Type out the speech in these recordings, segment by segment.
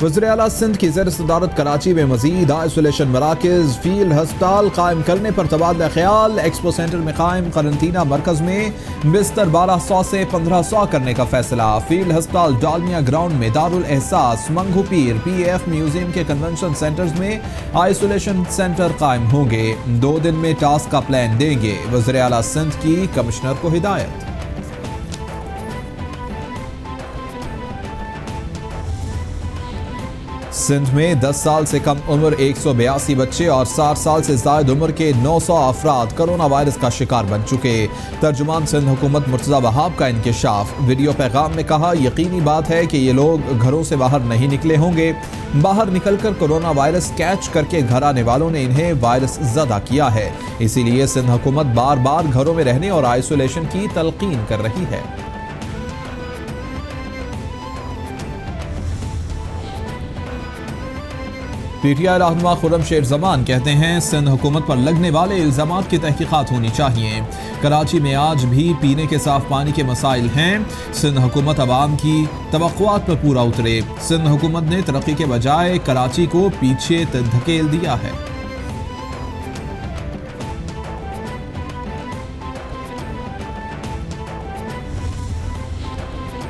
वज़ीर आला सिंध की ज़ेर सदारत कराची में मज़ीद आइसोलेशन मराकज़ फील्ड हस्पताल कायम करने पर तबादला ख्याल। एक्सपो सेंटर में कायम करंतना मरकज़ में बिस्तर 1200 से 1500 करने का फैसला। फील्ड हस्पताल डालमिया ग्राउंड में दारुल एहसास मंगू पीर PAF म्यूजियम के कन्वेंशन सेंटर्स में आइसोलेशन सेंटर कायम होंगे। 2 दिन में टास्क का प्लान देंगे। वज़ीर आला सिंध की कमिश्नर को हिदायत। सिंध में 10 साल से कम उम्र 182 बच्चे और 60 साल से ज्यादा उम्र के 900 अफराद कोरोना वायरस का शिकार बन चुके। तर्जुमान सिंध हुकूमत मुर्तज़ा वहाब का इंकशाफ। वीडियो पैगाम में कहा, यकीनी बात है कि ये लोग घरों से बाहर नहीं निकले होंगे। बाहर निकलकर कोरोना वायरस कैच करके घर आने वालों ने इन्हें वायरस ज़दा किया है। इसीलिए सिंध हुकूमत बार बार घरों में रहने और आइसोलेशन की तलकीन कर रही है। PTI रहनुमा खुर्रम शेर जमान कहते हैं, सिंध हुकूमत पर लगने वाले इल्जामात की तहकीकात होनी चाहिए। कराची में आज भी पीने के साफ पानी के मसाइल हैं। सिंध हुकूमत अवाम की तवक्कुआत पर पूरा उतरे। सिंध हुकूमत ने तरक्की के बजाय कराची को पीछे धकेल दिया है।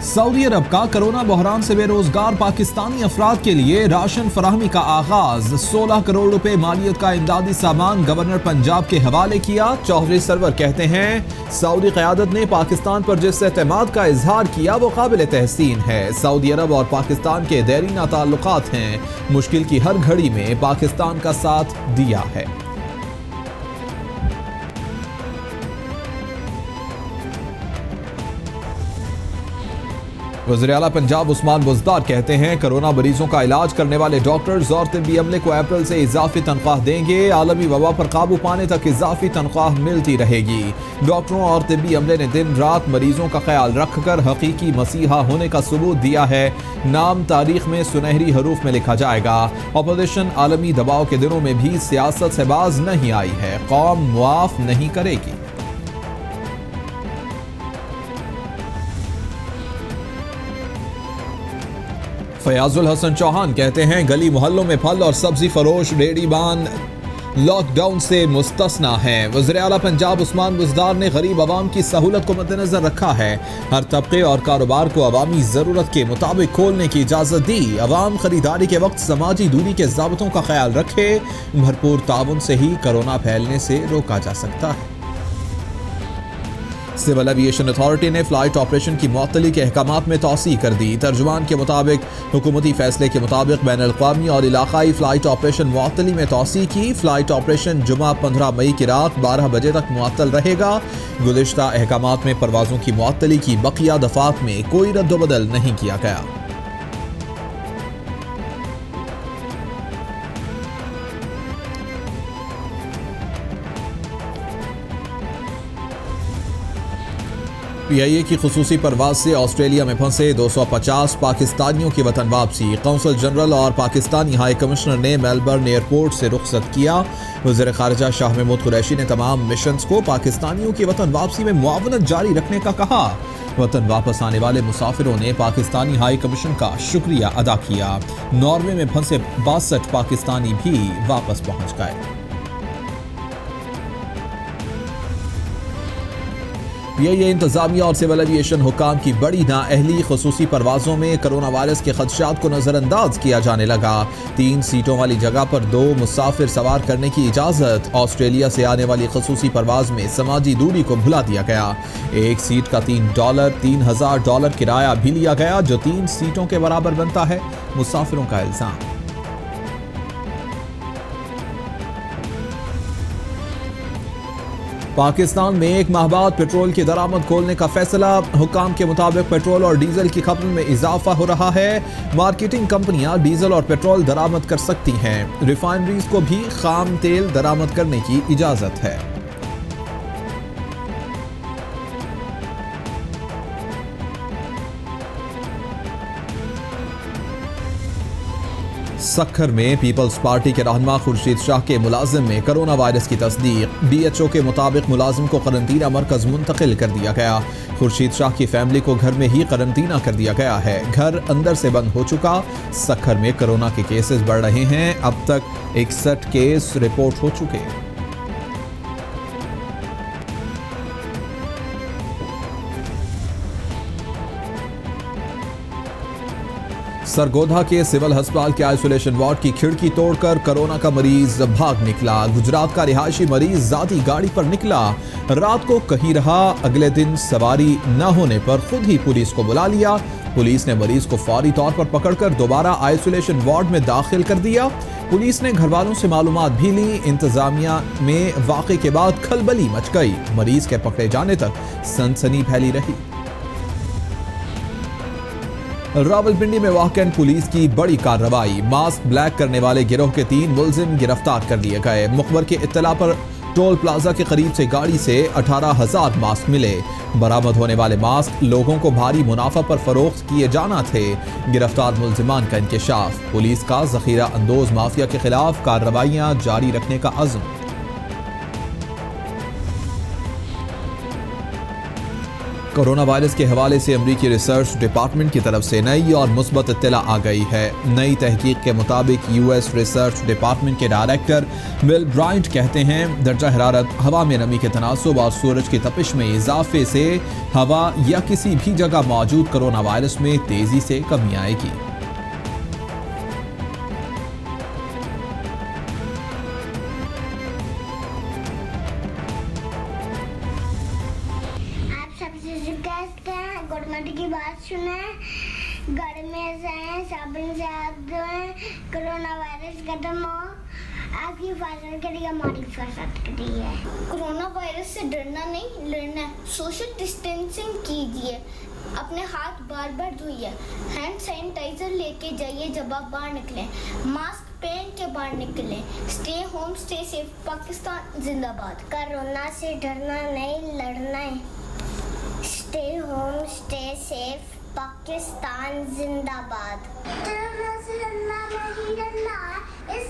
सऊदी अरब का कोरोना बहरान से बेरोजगार पाकिस्तानी अफराद के लिए राशन फराहमी का आगाज। 16 करोड़ रुपए मालियत का इमदादी सामान गवर्नर पंजाब के हवाले किया। चौधरी सरवर कहते हैं, सऊदी क़यादत ने पाकिस्तान पर जिस एतमाद का इजहार किया वो काबिल तहसीन है। सऊदी अरब और पाकिस्तान के देरीना ताल्लुकात हैं। मुश्किल की हर घड़ी में पाकिस्तान का साथ दिया है। वज़ीर आला पंजाब उस्मान बुज़दार कहते हैं, कोरोना मरीजों का इलाज करने वाले डॉक्टर्स और तिब्बी अमले को अप्रैल से इजाफी तनख्वाह देंगे। आलमी वबा पर काबू पाने तक इजाफी तनख्वाह मिलती रहेगी। डॉक्टरों और तिब्बी अमले ने दिन रात मरीजों का ख्याल रखकर हकीकी मसीहा होने का सबूत दिया है। नाम तारीख में सुनहरी हरूफ में लिखा जाएगा। अपोजिशन आलमी दबाव के दिनों में भी सियासत से बाज नहीं आई है। कौम मुआफ नहीं करेगी। फयाजुल हसन चौहान कहते हैं, गली मोहल्लों में फल और सब्जी फरोश रेडीबान लॉकडाउन से मुस्तस्ना है। वज़ीर आला पंजाब उस्मान बुज़दार ने गरीब आवाम की सहूलत को मद्देनजर रखा है। हर तबके और कारोबार को अवामी ज़रूरत के मुताबिक खोलने की इजाज़त दी। अवाम खरीदारी के वक्त समाजी दूरी के ज़ाबतों का ख्याल रखे। भरपूर ताउन से ही कोरोना फैलने से रोका जा सकता है। सिविल एविएशन अथॉरिटी ने फ्लाइट ऑपरेशन की मुअत्तली के अहकामात में तौसी कर दी। तर्जुमान के मुताबिक हुकूमती फैसले के मुताबिक बैन अल-क़वामी और इलाकाई फ़्लाइट ऑपरेशन मुअत्तली में तौसी की। फ़्लाइट ऑपरेशन जुमा 15 मई की रात 12 बजे तक मुअत्तल रहेगा। गुज़िश्ता अहकामात में परवाज़ों की मुअत्तली की बकिया दफ़ात में कोई रद्द-व-बदल नहीं किया गया। PIA की खुसूसी परवाज से ऑस्ट्रेलिया में फंसे 250 पाकिस्तानियों की वतन वापसी। कौंसल जनरल और पाकिस्तानी हाई कमिश्नर ने मेलबर्न एयरपोर्ट से रुखसत किया। वज़ीर ख़ारिजा शाह महमूद कुरैशी ने तमाम मिशंस को पाकिस्तानियों की वतन वापसी में मुआवनत जारी रखने का कहा। वतन वापस आने वाले मुसाफिरों ने पाकिस्तानी हाई कमीशन का शुक्रिया अदा किया। नॉर्वे में फंसे 62 पाकिस्तानी भी वापस पहुंच गए। PIA इंतजामिया और सिविल एविएशन हुकाम की बड़ी नाअहली। खुसूसी परवाज़ों में कोरोना वायरस के खदशात को नज़रअंदाज किया जाने लगा। 3 सीटों वाली जगह पर 2 मुसाफिर सवार करने की इजाज़त। ऑस्ट्रेलिया से आने वाली खुसूसी परवाज़ में समाजी दूरी को भुला दिया गया। 1 सीट का $3,000 किराया भी लिया गया, जो 3 सीटों के बराबर बनता है। मुसाफिरों का इल्ज़ाम। पाकिस्तान में 1 माह बाद पेट्रोल की दरामद खोलने का फैसला। हुकाम के मुताबिक पेट्रोल और डीजल की खपत में इजाफा हो रहा है। मार्केटिंग कंपनियां डीजल और पेट्रोल दरामद कर सकती हैं। रिफाइनरीज को भी खाम तेल दरामद करने की इजाजत है। सक्खर में पीपल्स पार्टी के रहनुमा खुर्शीद शाह के मुलाजिम में कोरोना वायरस की तस्दीक। DHO के मुताबिक मुलाजिम को करंतना मरकज मुंतकिल कर दिया गया। खुर्शीद शाह की फैमिली को घर में ही करंतना कर दिया गया है। घर अंदर से बंद हो चुका। सक्खर में कोरोना के केसेस बढ़ रहे हैं। अब तक 61 केस रिपोर्ट हो चुके। सरगोधा के सिविल अस्पताल के आइसोलेशन वार्ड की खिड़की तोड़कर कोरोना का मरीज भाग निकला। गुजरात का रिहायशी मरीज जाती गाड़ी पर निकला, रात को कहीं रहा, अगले दिन सवारी न होने पर खुद ही पुलिस को बुला लिया। पुलिस ने मरीज को फौरी तौर पर पकड़कर दोबारा आइसोलेशन वार्ड में दाखिल कर दिया। पुलिस ने घर वालों से मालूमात भी ली। इंतजामिया में वाक़े के बाद खलबली मच गई। मरीज के पकड़े जाने तक सनसनी फैली रही। रावलपिंडी में वाकई पुलिस की बड़ी कार्रवाई। मास्क ब्लैक करने वाले गिरोह के 3 मुलजिम गिरफ्तार कर लिए गए। मुखबर के इत्तला पर टोल प्लाजा के करीब से गाड़ी से 18,000 मास्क मिले। बरामद होने वाले मास्क लोगों को भारी मुनाफा पर फरोख्त किए जाना थे। गिरफ्तार मुलजिमान का इंकशाफ। पुलिस का जखीरा अंदोज माफिया के खिलाफ कार्रवाइयां जारी रखने का अज़्म। कोरोना वायरस के हवाले से अमरीकी रिसर्च डिपार्टमेंट की तरफ से नई और मुस्बत इत्तला आ गई है। नई तहकीक के मुताबिक US रिसर्च डिपार्टमेंट के डायरेक्टर विल ब्राइंट कहते हैं, दर्जा हरारत, हवा में नमी के तनासुब और सूरज की तपिश में इजाफे से हवा या किसी भी जगह मौजूद कोरोना वायरस में तेजी से कमी आएगी। गवर्नमेंट की बात सुने, घर में रहें, साबुन से हाथ धोएं, कोरोना वायरस खत्म हो। आपकी हिफाजत करिए, हमारी हिफाजत करिए। कोरोना वायरस से डरना नहीं, लड़ना है। सोशल डिस्टेंसिंग कीजिए, अपने हाथ बार बार धोइए, हैंड सैनिटाइजर लेके जाइए जब आप बाहर निकलें, मास्क पहन के बाहर निकलें। Stay home stay safe, Pakistan जिंदाबाद। कोरोना से डरना नहीं, लड़ना है। Stay home stay safe, Pakistan जिंदाबाद। कोरोना से डरना नहीं, डरना है। इस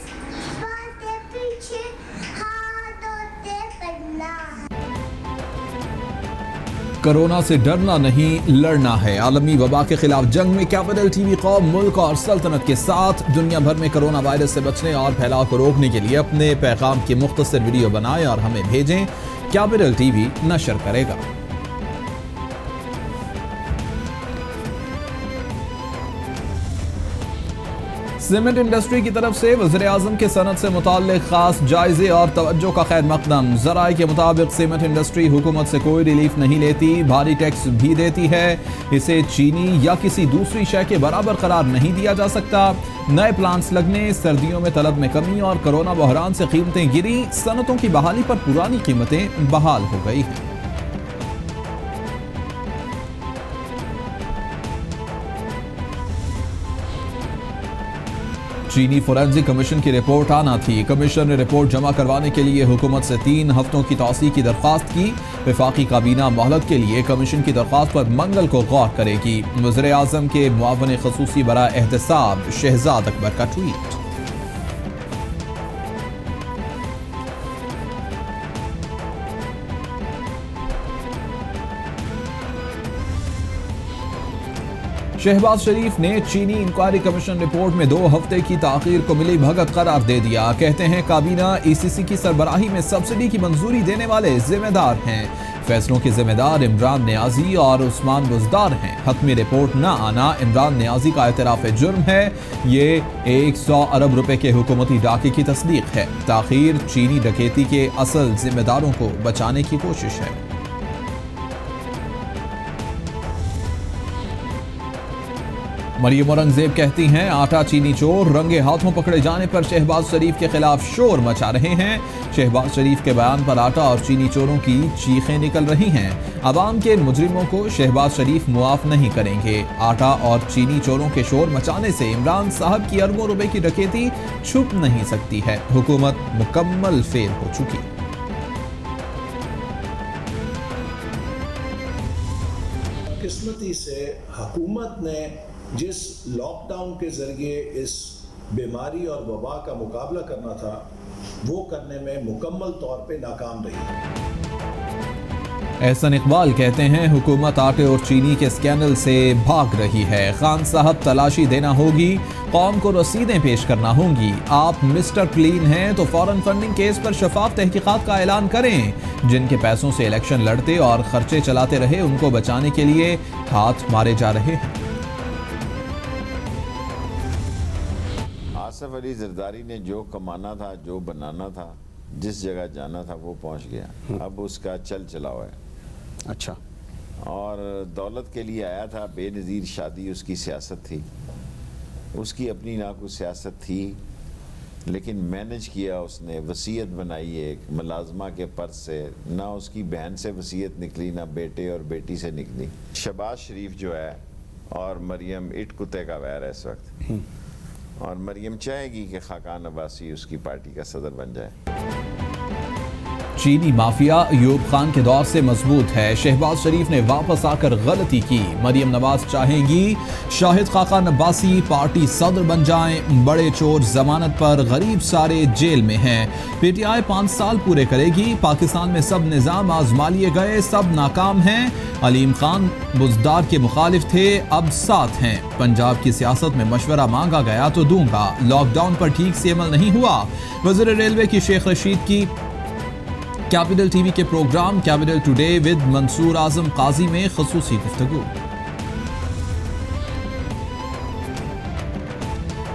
बात के पीछे हाथ धोते पड़ना है। कोरोना से डरना नहीं, लड़ना है। आलमी वबा के खिलाफ जंग में कैपिटल TV कौम, मुल्क और सल्तनत के साथ। दुनिया भर में कोरोना वायरस से बचने और फैलाव को रोकने के लिए अपने पैगाम की मुख्तसर वीडियो बनाएं और हमें भेजें। कैपिटल TV नशर करेगा। सीमेंट इंडस्ट्री की तरफ से वज़ीर-ए-आज़म के सनद से मुताल्लिक़ खास जायजे और तवज्जो का खैर मकदम। ज़राए के मुताबिक सीमेंट इंडस्ट्री हुकूमत से कोई रिलीफ नहीं लेती, भारी टैक्स भी देती है। इसे चीनी या किसी दूसरी शय के बराबर करार नहीं दिया जा सकता। नए प्लांट्स लगने, सर्दियों में तलब में कमी और कोरोना बहरान से कीमतें गिरी, सनतों की बहाली पर पुरानी कीमतें बहाल हो गई हैं। चीनी फोरेंसिक कमीशन की रिपोर्ट आना थी। कमीशन ने रिपोर्ट जमा करवाने के लिए हुकूमत से 3 हफ्तों की तौसीक की दरख्वास्त की। वफाकी काबीना मोहलत के लिए कमीशन की दरख्वास्त पर मंगल को गौर करेगी। वज़ीर-ए-आज़म के मुआवन ख़ुसूसी बरा एहतसाब शहजाद अकबर का ट्वीट। शहबाज शरीफ ने चीनी इंक्वायरी कमीशन रिपोर्ट में 2 हफ्ते की ताखीर को मिली भगत करार दे दिया। कहते हैं काबीना ECC की सरबराही में सब्सिडी की मंजूरी देने वाले जिम्मेदार हैं। फैसलों के जिम्मेदार इमरान नियाजी और उस्मान बुज़दार हैं। हतमी रिपोर्ट न आना इमरान नियाजी का एतराफ़ जुर्म है। ये 100 अरब रुपए के हुकूमती डाके की तस्दीक है। ताखीर चीनी डकैती के असल जिम्मेदारों को बचाने की कोशिश है। मरियम औरंगजेब कहती हैं, आटा चीनी चोर रंगे हाथों पकड़े जाने पर शहबाज शरीफ के खिलाफ शोर मचा रहे हैं। शहबाज शरीफ के बयान पर आटा और चीनी चोरों की चीखें निकल रही हैं। अवाम के मुजरिमों को शहबाज शरीफ मुआफ नहीं करेंगे। आटा और चीनी चोरों के शोर मचाने से इमरान साहब की अरबों रुपए की डकैती छुप नहीं सकती है। हुकूमत मुकम्मल फेल हो चुकी। किस्मती से हुकूमत ने जिस लॉकडाउन के जरिए इस बीमारी और वबा का मुकाबला करना था, वो करने में मुकम्मल तौर पे नाकाम रही। एहसन इकबाल कहते हैं हुकूमत आटे और चीनी के स्कैंडल से भाग रही है। खान साहब तलाशी देना होगी, कौम को रसीदें पेश करना होंगी। आप मिस्टर क्लीन हैं तो फौरन फंडिंग केस पर शफाफ तहकीकात का ऐलान करें। जिनके पैसों से इलेक्शन लड़ते और खर्चे चलाते रहे उनको बचाने के लिए हाथ मारे जा रहे हैं। आसिफ अली जरदारी ने जो कमाना था, जो बनाना था, जिस जगह जाना था वो पहुंच गया। अब उसका चल चलाओ है। अच्छा। और दौलत के लिए आया था, बेनज़ीर शादी उसकी सियासत थी, उसकी अपनी ना कोई सियासत थी, लेकिन मैनेज किया उसने। वसीयत बनाई एक मुलाजमा के पर्स से, ना उसकी बहन से वसीयत निकली, ना बेटे और बेटी से निकली। शहबाज शरीफ जो है और मरियम इट कुत्ते का वैर है इस वक्त, और मरियम चाहेगी कि खाकान अब्बासी उसकी पार्टी का सदर बन जाए। चीनी माफिया अयूब खान के दौर से मजबूत है। शहबाज शरीफ ने वापस आकर गलती की। मरियम नवाज चाहेंगी शाहिद खाकान अब्बासी पार्टी सदर बन जाएं। बड़े चोर जमानत पर, गरीब सारे जेल में हैं। पीटीआई 5 साल पूरे करेगी। पाकिस्तान में सब निजाम आजमा लिए गए, सब नाकाम हैं। अलीम खान बुजदार के मुखालिफ थे, अब साथ हैं। पंजाब की सियासत में मशवरा मांगा गया तो दूंगा। लॉकडाउन पर ठीक से अमल नहीं हुआ। वज़ीर रेलवे की शेख रशीद की कैपिटल टीवी के program capital today with Mansoor Azam Qazi में खुसूसी गुफ्तगू।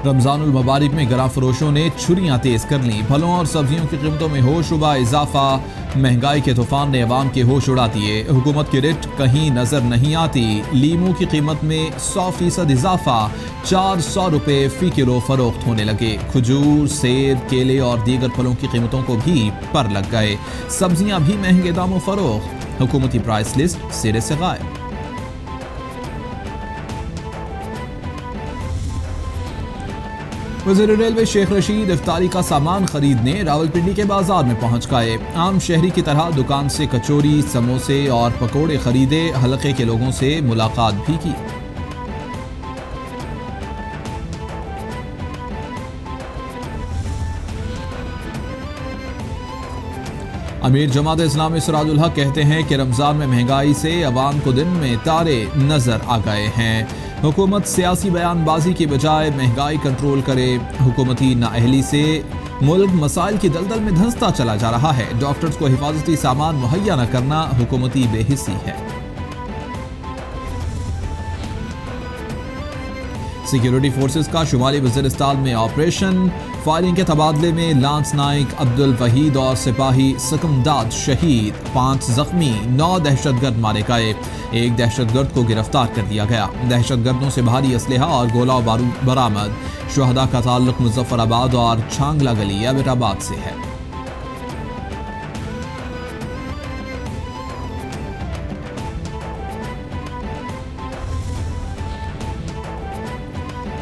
रमजानुल मुबारक में गरा फरोशों ने छुरियां तेज कर लीं। फलों और सब्जियों की कीमतों में होशरुबा इजाफा। महंगाई के तूफान ने अवाम के होश उड़ा दिए। हुकूमत की रिट कहीं नजर नहीं आती। लीमू की कीमत में 100% इजाफा। 400 रुपये फी किलो फरोख्त होने लगे। खजूर, सेब, केले और दीगर फलों की कीमतों को भी पर लग गए। सब्जियां भी महंगे दामों फरोख्त। हुकूमती प्राइस लिस्ट सिरे से गायब। वज़ीर रेलवे शेख रशीद इफ्तारी का सामान खरीदने रावलपिंडी के बाजार में पहुंच गए। आम शहरी की तरह दुकान से कचौरी, समोसे और पकोड़े खरीदे। हलके के लोगों से मुलाकात भी की। अमीर जमात इस्लामी सिराजुल हक कहते हैं कि रमजान में महंगाई से अवाम को दिन में तारे नजर आ गए हैं। हुकूमत सियासी बयानबाजी की बजाय महंगाई कंट्रोल करे। हुकूमती नाअहली से मुल्क मसाइल की दलदल में धंसता चला जा रहा है। डॉक्टर्स को हिफाजती सामान मुहैया न करना हुकूमती बेहिसी है। सिक्योरिटी फोर्सेस का शुमाली वज़ीरिस्तान में ऑपरेशन। फायरिंग के तबादले में लांस नाइक अब्दुल वहीद और सिपाही सकमदाद शहीद। 5 जख्मी, 9 दहशतगर्द मारे गए। एक दहशतगर्द को गिरफ्तार कर दिया गया। दहशतगर्दों से भारी असलहा और गोला बारूद बरामद। शुहदा का ताल्लुक मुजफ्फराबाद और छांगला गली एबटाबाद से है।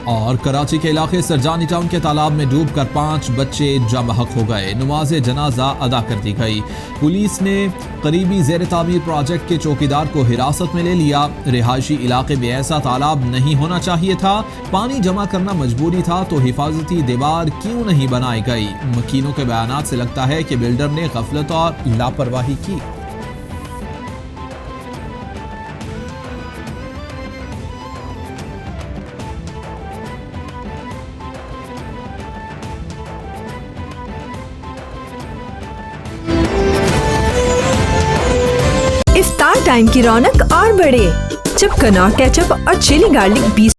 और कराची के इलाके सरजानी टाउन के तालाब में डूबकर 5 बच्चे जामहक हो गए। नमाज जनाजा अदा कर दी गई। पुलिस ने करीबी ज़ेर तामीर प्रोजेक्ट के चौकीदार को हिरासत में ले लिया। रिहायशी इलाके में ऐसा तालाब नहीं होना चाहिए था। पानी जमा करना मजबूरी था तो हिफाजती दीवार क्यों नहीं बनाई गई। मकीनों के बयानात से लगता है कि बिल्डर ने गफलत और लापरवाही की। इफ्तार टाइम की रौनक और बढ़े जब कनौर केचप और चिली गार्लिक 20